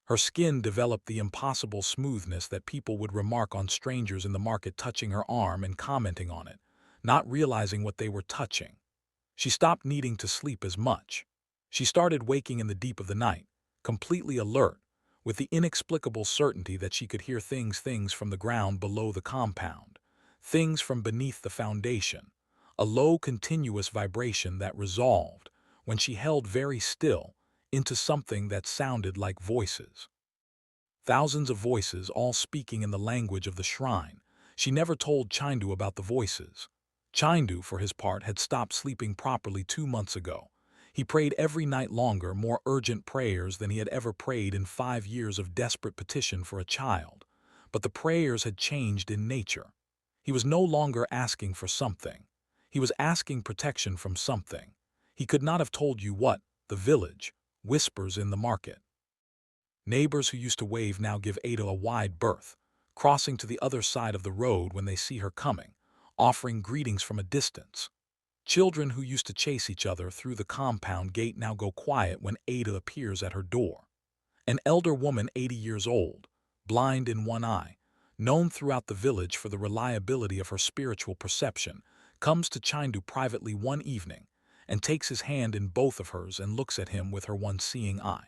Her skin developed the impossible smoothness that people would remark on strangers in the market touching her arm and commenting on it, not realizing what they were touching. She stopped needing to sleep as much. She started waking in the deep of the night, completely alert, with the inexplicable certainty that she could hear things from the ground below the compound, things from beneath the foundation, a low continuous vibration that resolved, when she held very still, into something that sounded like voices. Thousands of voices, all speaking in the language of the shrine. She never told Chindu about the voices. Chindu, for his part, had stopped sleeping properly 2 months ago. He prayed every night longer, more urgent prayers than he had ever prayed in 5 years of desperate petition for a child. But the prayers had changed in nature. He was no longer asking for something. He was asking protection from something. He could not have told you what. The village. Whispers in the market. Neighbors who used to wave now give Ada a wide berth, crossing to the other side of the road when they see her coming, offering greetings from a distance. Children who used to chase each other through the compound gate now go quiet when Ada appears at her door. An elder woman, 80 years old, blind in one eye, known throughout the village for the reliability of her spiritual perception, comes to Chindu privately one evening and takes his hand in both of hers and looks at him with her one seeing eye.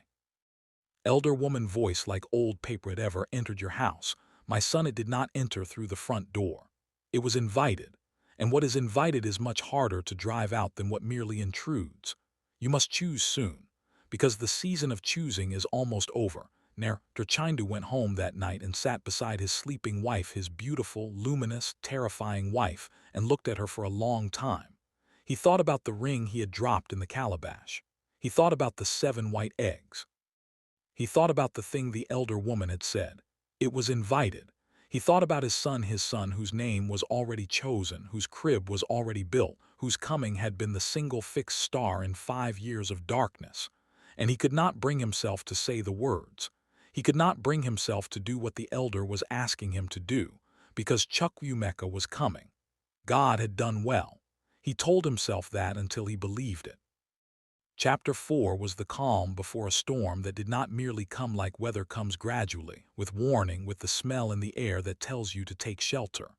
Elder woman voice like old paper it ever entered your house. My son, it did not enter through the front door. It was invited. And what is invited is much harder to drive out than what merely intrudes. You must choose soon, because the season of choosing is almost over. Chandu went home that night and sat beside his sleeping wife, his beautiful, luminous, terrifying wife, and looked at her for a long time. He thought about the ring he had dropped in the calabash. He thought about the 7 white eggs. He thought about the thing the elder woman had said. It was invited. He thought about his son whose name was already chosen, whose crib was already built, whose coming had been the single fixed star in 5 years of darkness. And he could not bring himself to say the words. He could not bring himself to do what the elder was asking him to do, because Chukwumeka was coming. God had done well. He told himself that until he believed it. Chapter 4 was the calm before a storm that did not merely come like weather comes gradually, with warning, with the smell in the air that tells you to take shelter.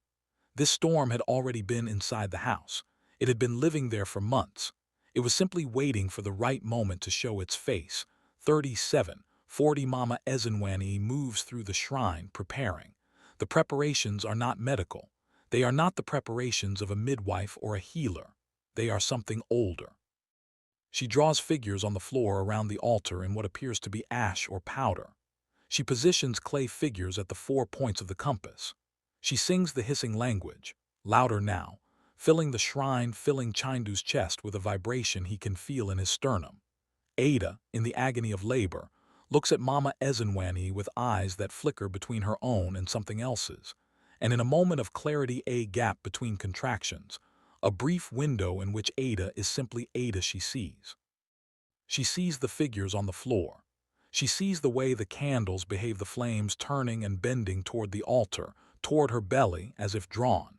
This storm had already been inside the house. It had been living there for months. It was simply waiting for the right moment to show its face. 3740 Mama Ezenwani moves through the shrine, preparing. The preparations are not medical. They are not the preparations of a midwife or a healer. They are something older. She draws figures on the floor around the altar in what appears to be ash or powder. She positions clay figures at the 4 points of the compass. She sings the hissing language, louder now, filling the shrine, filling Chindu's chest with a vibration he can feel in his sternum. Ada, in the agony of labor, looks at Mama Ezenwani with eyes that flicker between her own and something else's, and in a moment of clarity, a gap between contractions, a brief window in which Ada is simply Ada, she sees. She sees the figures on the floor. She sees the way the candles behave, the flames turning and bending toward the altar, toward her belly as if drawn.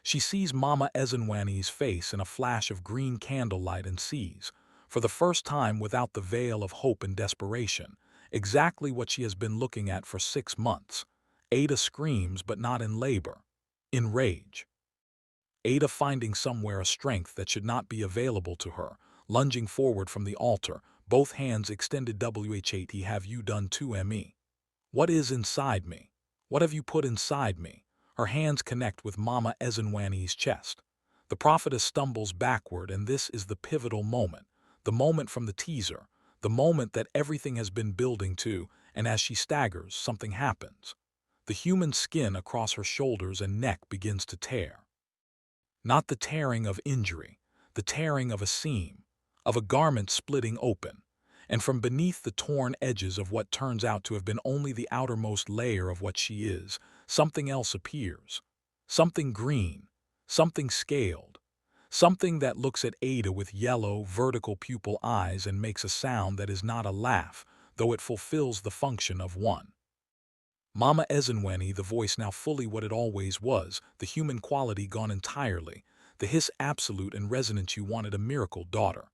She sees Mama Ezenwani's face in a flash of green candlelight and sees, for the first time without the veil of hope and desperation, exactly what she has been looking at for 6 months. Ada screams, but not in labor, in rage. Ada finding somewhere a strength that should not be available to her, lunging forward from the altar, both hands extended. What have you done to me? What is inside me? What have you put inside me? Her hands connect with Mama Ezenwani's chest. The prophetess stumbles backward, and this is the pivotal moment, the moment from the teaser, the moment that everything has been building to, and as she staggers, something happens. The human skin across her shoulders and neck begins to tear. Not the tearing of injury, the tearing of a seam, of a garment splitting open, and from beneath the torn edges of what turns out to have been only the outermost layer of what she is, something else appears. Something green, something scaled, something that looks at Ada with yellow, vertical pupil eyes and makes a sound that is not a laugh, though it fulfills the function of one. Mama Ezenwani, the voice now fully what it always was, the human quality gone entirely, the hiss absolute and resonant. You wanted a miracle, daughter.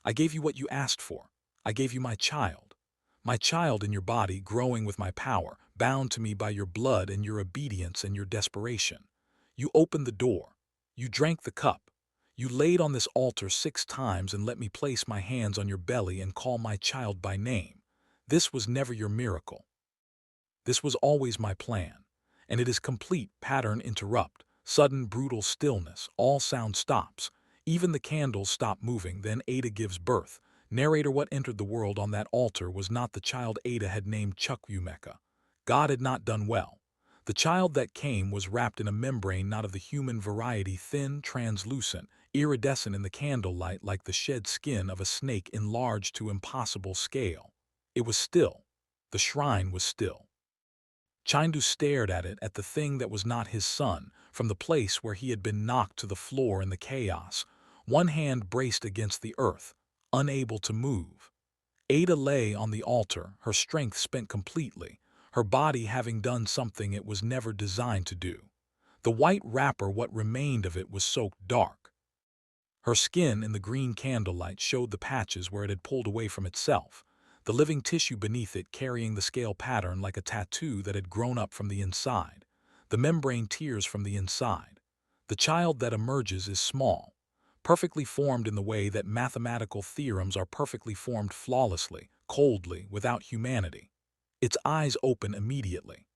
I gave you what you asked for. I gave you my child in your body, growing with my power, bound to me by your blood and your obedience and your desperation. You opened the door. You drank the cup. You laid on this altar 6 times and let me place my hands on your belly and call my child by name. This was never your miracle. This was always my plan, and it is complete. Pattern interrupt, sudden brutal stillness, all sound stops, even the candles stop moving. Then Ada gives birth. Narrator: what entered the world on that altar was not the child Ada had named Chukwumeka. God had not done well. The child that came was wrapped in a membrane not of the human variety, thin, translucent, iridescent in the candlelight like the shed skin of a snake enlarged to impossible scale. It was still. The shrine was still. Chindu stared at the thing that was not his son, from the place where he had been knocked to the floor in the chaos, one hand braced against the earth, unable to move. Ada lay on the altar, her strength spent completely, her body having done something it was never designed to do. The white wrapper, what remained of it, was soaked dark. Her skin in the green candlelight showed the patches where it had pulled away from itself, the living tissue beneath it carrying the scale pattern like a tattoo that had grown up from the inside. The membrane tears from the inside. The child that emerges is small, perfectly formed in the way that mathematical theorems are perfectly formed, flawlessly, coldly, without humanity. Its eyes open immediately.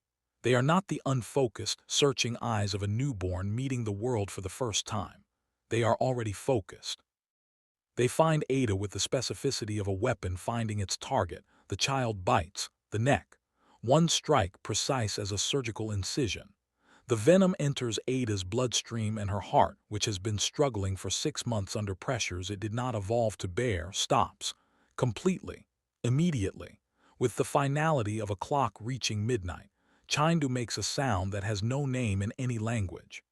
They are not the unfocused, searching eyes of a newborn meeting the world for the first time. They are already focused. They find Ada with the specificity of a weapon finding its target. The child bites, the neck. One strike precise as a surgical incision. The venom enters Ada's bloodstream, and her heart, which has been struggling for 6 months under pressures it did not evolve to bear, stops. Completely. Immediately. With the finality of a clock reaching midnight, Chindu makes a sound that has no name in any language.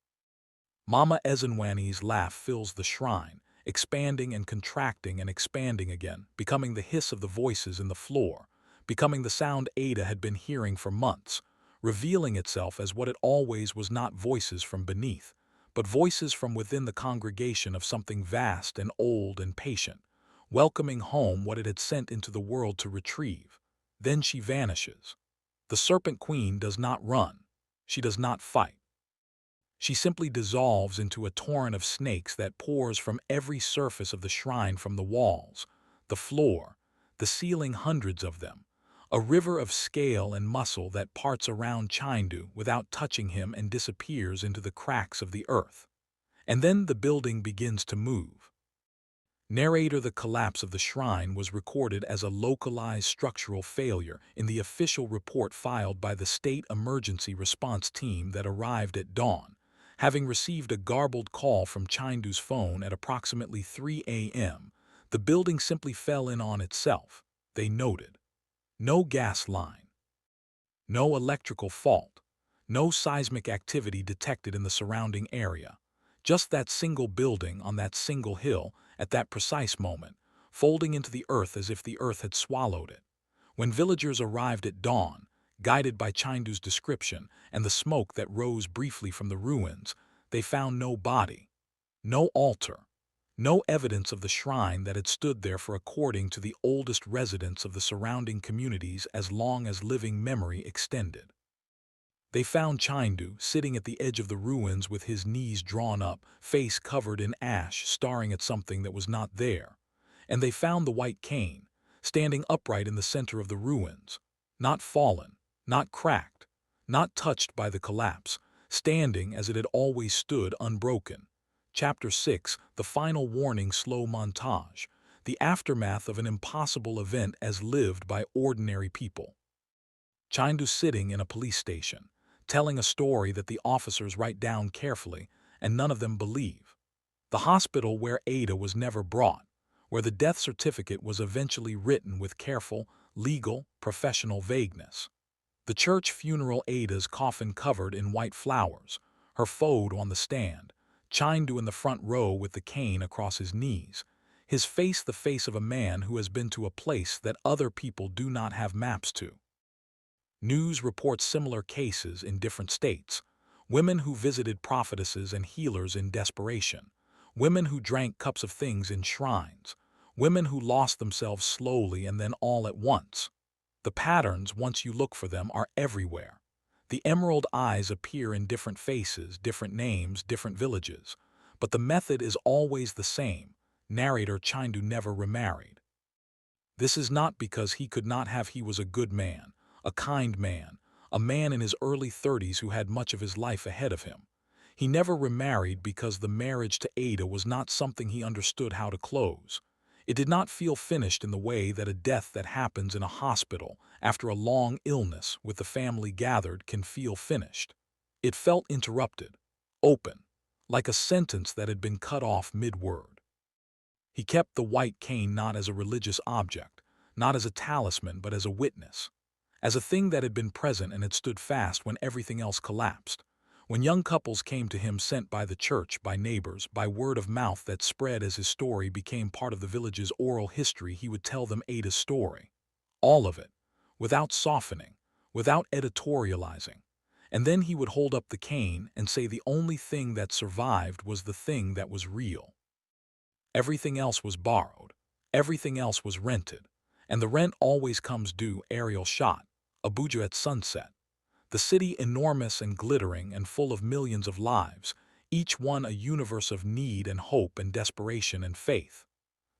Mama Ezenwani's laugh fills the shrine, expanding and contracting and expanding again, becoming the hiss of the voices in the floor, becoming the sound Ada had been hearing for months, revealing itself as what it always was, not voices from beneath, but voices from within the congregation of something vast and old and patient, welcoming home what it had sent into the world to retrieve. Then she vanishes. The Serpent Queen does not run. She does not fight. She simply dissolves into a torrent of snakes that pours from every surface of the shrine, from the walls, the floor, the ceiling, hundreds of them. A river of scale and muscle that parts around Chindu without touching him and disappears into the cracks of the earth. And then the building begins to move. Narrator: the collapse of the shrine was recorded as a localized structural failure in the official report filed by the State Emergency Response Team that arrived at dawn, having received a garbled call from Chindu's phone at approximately 3 a.m. The building simply fell in on itself, they noted. No gas line. No electrical fault. No seismic activity detected in the surrounding area. Just that single building on that single hill at that precise moment, folding into the earth as if the earth had swallowed it. When villagers arrived at dawn, guided by Chindu's description and the smoke that rose briefly from the ruins, they found no body, no altar, no evidence of the shrine that had stood there for, according to the oldest residents of the surrounding communities, as long as living memory extended. They found Chindu sitting at the edge of the ruins with his knees drawn up, face covered in ash, staring at something that was not there. And they found the white cane, standing upright in the center of the ruins, not fallen, not cracked, not touched by the collapse, standing as it had always stood, unbroken. Chapter 6: The Final Warning. Slow montage. The aftermath of an impossible event as lived by ordinary people. Chindu sitting in a police station, telling a story that the officers write down carefully and none of them believe. The hospital where Ada was never brought, where the death certificate was eventually written with careful, legal, professional vagueness. The church funeral: Ada's coffin covered in white flowers, her photo on the stand, Chindu in the front row with the cane across his knees, his face the face of a man who has been to a place that other people do not have maps to. News reports similar cases in different states. Women who visited prophetesses and healers in desperation. Women who drank cups of things in shrines. Women who lost themselves slowly and then all at once. The patterns, once you look for them, are everywhere. The emerald eyes appear in different faces, different names, different villages. But the method is always the same. Narrator: Chindu never remarried. This is not because he could not have. He was a good man, a kind man, a man in his early 30s who had much of his life ahead of him. He never remarried because the marriage to Ada was not something he understood how to close. It did not feel finished in the way that a death that happens in a hospital after a long illness with the family gathered can feel finished. It felt interrupted, open, like a sentence that had been cut off mid-word. He kept the white cane not as a religious object, not as a talisman, but as a witness, as a thing that had been present and had stood fast when everything else collapsed. When young couples came to him, sent by the church, by neighbors, by word of mouth that spread as his story became part of the village's oral history, he would tell them Ada's story. All of it, without softening, without editorializing. And then he would hold up the cane and say the only thing that survived was the thing that was real. Everything else was borrowed. Everything else was rented. And the rent always comes due. Aerial shot. Abuja at sunset. The city enormous and glittering and full of millions of lives, each one a universe of need and hope and desperation and faith.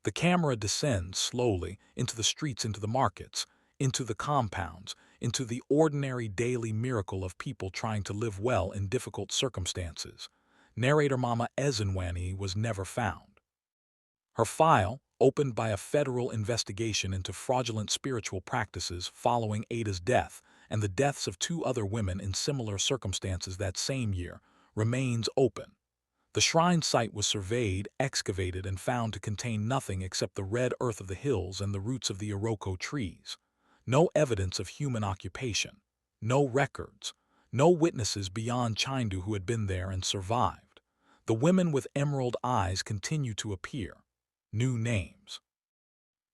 The camera descends slowly into the streets, into the markets, into the compounds, into the ordinary daily miracle of people trying to live well in difficult circumstances. Narrator Mama Ezenwani was never found. Her file, opened by a federal investigation into fraudulent spiritual practices following Ada's death and the deaths of two other women in similar circumstances that same year, remains open. The shrine site was surveyed, excavated, and found to contain nothing except the red earth of the hills and the roots of the Iroko trees. No evidence of human occupation. No records. No witnesses beyond Chindu who had been there and survived. The women with emerald eyes continue to appear. New names.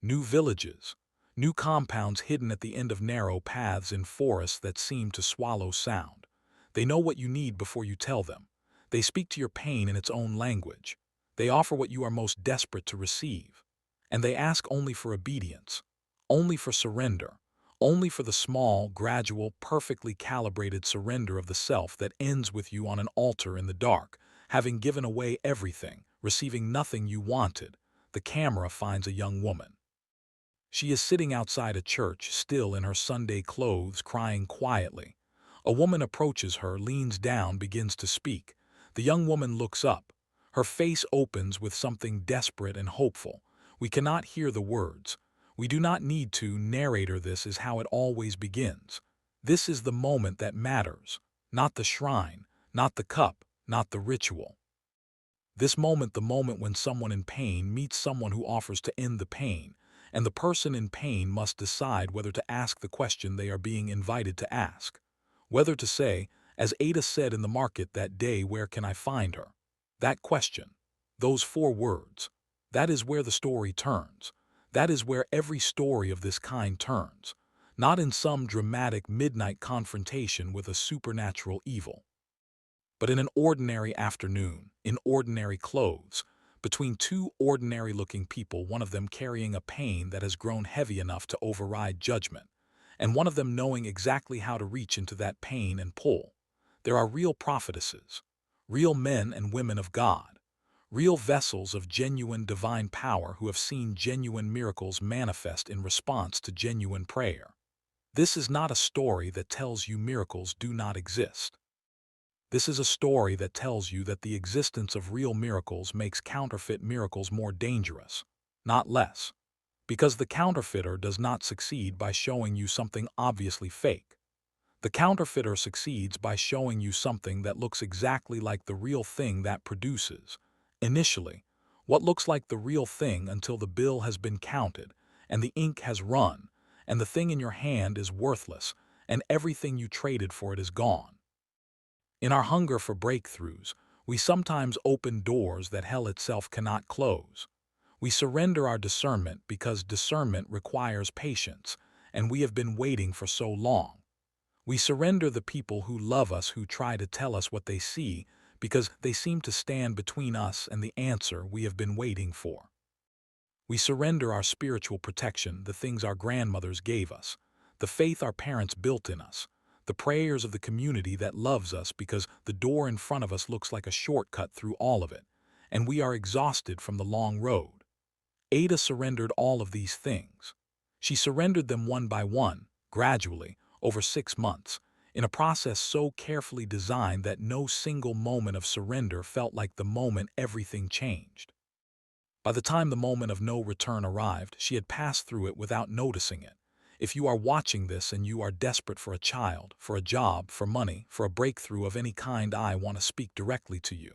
New villages. New compounds hidden at the end of narrow paths in forests that seem to swallow sound. They know what you need before you tell them. They speak to your pain in its own language. They offer what you are most desperate to receive. And they ask only for obedience, only for surrender, only for the small, gradual, perfectly calibrated surrender of the self that ends with you on an altar in the dark, having given away everything, receiving nothing you wanted. The camera finds a young woman. She is sitting outside a church, still in her Sunday clothes, crying quietly. A woman approaches her, leans down, begins to speak. The young woman looks up. Her face opens with something desperate and hopeful. We cannot hear the words. We do not need to. Narrator, this is how it always begins. This is the moment that matters. Not the shrine, not the cup, not the ritual. This moment, the moment when someone in pain meets someone who offers to end the pain, and the person in pain must decide whether to ask the question they are being invited to ask. Whether to say, as Ada said in the market that day, where can I find her? That question, those 4 words, that is where the story turns. That is where every story of this kind turns. Not in some dramatic midnight confrontation with a supernatural evil, but in an ordinary afternoon, in ordinary clothes, between 2 ordinary-looking people, one of them carrying a pain that has grown heavy enough to override judgment, and one of them knowing exactly how to reach into that pain and pull. There are real prophetesses, real men and women of God, real vessels of genuine divine power who have seen genuine miracles manifest in response to genuine prayer. This is not a story that tells you miracles do not exist. This is a story that tells you that the existence of real miracles makes counterfeit miracles more dangerous, not less, because the counterfeiter does not succeed by showing you something obviously fake. The counterfeiter succeeds by showing you something that looks exactly like the real thing that produces, initially, what looks like the real thing until the bill has been counted, and the ink has run, and the thing in your hand is worthless, and everything you traded for it is gone. In our hunger for breakthroughs, we sometimes open doors that hell itself cannot close. We surrender our discernment because discernment requires patience, and we have been waiting for so long. We surrender the people who love us, who try to tell us what they see, because they seem to stand between us and the answer we have been waiting for. We surrender our spiritual protection, the things our grandmothers gave us, the faith our parents built in us, the prayers of the community that loves us, because the door in front of us looks like a shortcut through all of it, and we are exhausted from the long road. Ada surrendered all of these things. She surrendered them one by one, gradually, over 6 months, in a process so carefully designed that no single moment of surrender felt like the moment everything changed. By the time the moment of no return arrived, she had passed through it without noticing it. If you are watching this and you are desperate for a child, for a job, for money, for a breakthrough of any kind, I want to speak directly to you.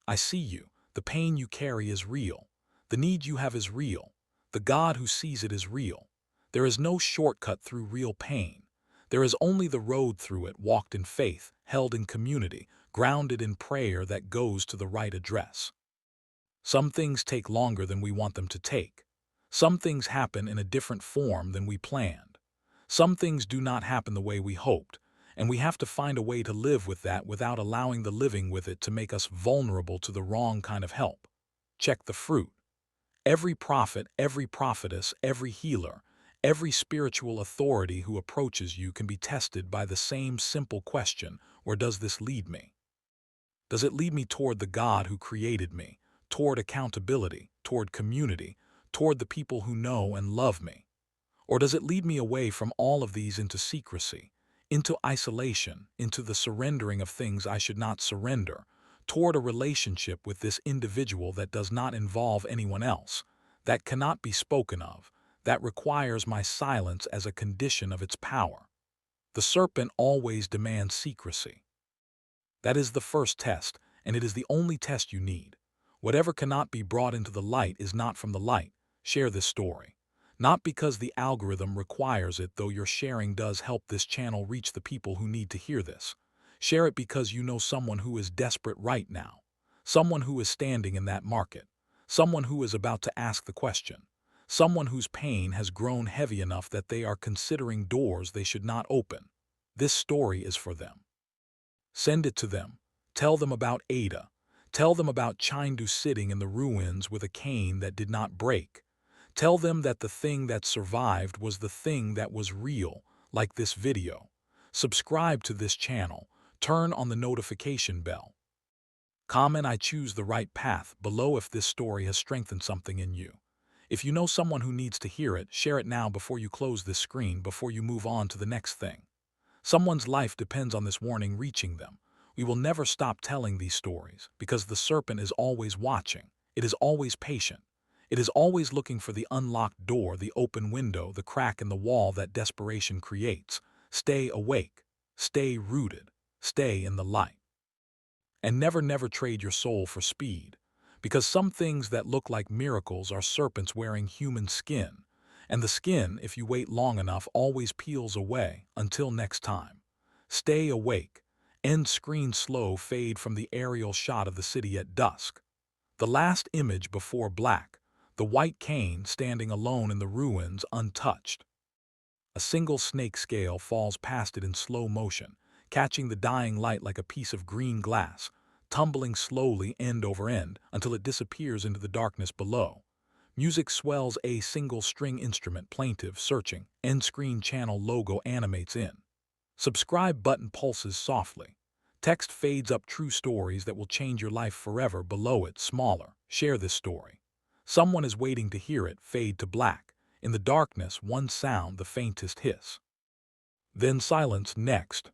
I see you. The pain you carry is real. The need you have is real. The God who sees it is real. There is no shortcut through real pain. There is only the road through it, walked in faith, held in community, grounded in prayer, that goes to the right address. Some things take longer than we want them to take. Some things happen in a different form than we planned. Some things do not happen the way we hoped, and we have to find a way to live with that without allowing the living with it to make us vulnerable to the wrong kind of help. Check the fruit. Every prophet, every prophetess, every healer, every spiritual authority who approaches you can be tested by the same simple question: where does this lead me? Does it lead me toward the God who created me, toward accountability, toward community, toward the people who know and love me? Or does it lead me away from all of these into secrecy, into isolation, into the surrendering of things I should not surrender, toward a relationship with this individual that does not involve anyone else, that cannot be spoken of, that requires my silence as a condition of its power? The serpent always demands secrecy. That is the first test, and it is the only test you need. Whatever cannot be brought into the light is not from the light. Share this story. Not because the algorithm requires it, though your sharing does help this channel reach the people who need to hear this. Share it because you know someone who is desperate right now. Someone who is standing in that market. Someone who is about to ask the question. Someone whose pain has grown heavy enough that they are considering doors they should not open. This story is for them. Send it to them. Tell them about Ada. Tell them about Chindu sitting in the ruins with a cane that did not break. Tell them that the thing that survived was the thing that was real, like this video. Subscribe to this channel. Turn on the notification bell. Comment "I choose the right path" below if this story has strengthened something in you. If you know someone who needs to hear it, share it now before you close this screen, before you move on to the next thing. Someone's life depends on this warning reaching them. We will never stop telling these stories because the serpent is always watching. It is always patient. It is always looking for the unlocked door, the open window, the crack in the wall that desperation creates. Stay awake. Stay rooted. Stay in the light. And never trade your soul for speed. Because some things that look like miracles are serpents wearing human skin. And the skin, if you wait long enough, always peels away. Until next time. Stay awake. End screen slow fade from the aerial shot of the city at dusk. The last image before black. The white cane standing alone in the ruins untouched. A single snake scale falls past it in slow motion, catching the dying light like a piece of green glass, tumbling slowly end over end until it disappears into the darkness below. Music swells, a single string instrument, plaintive, searching, end screen channel logo animates in. Subscribe button pulses softly. Text fades up, true stories that will change your life forever below it, smaller. Share this story. Someone is waiting to hear it. Fade to black. In the darkness, one sound, the faintest hiss. Then silence. Next.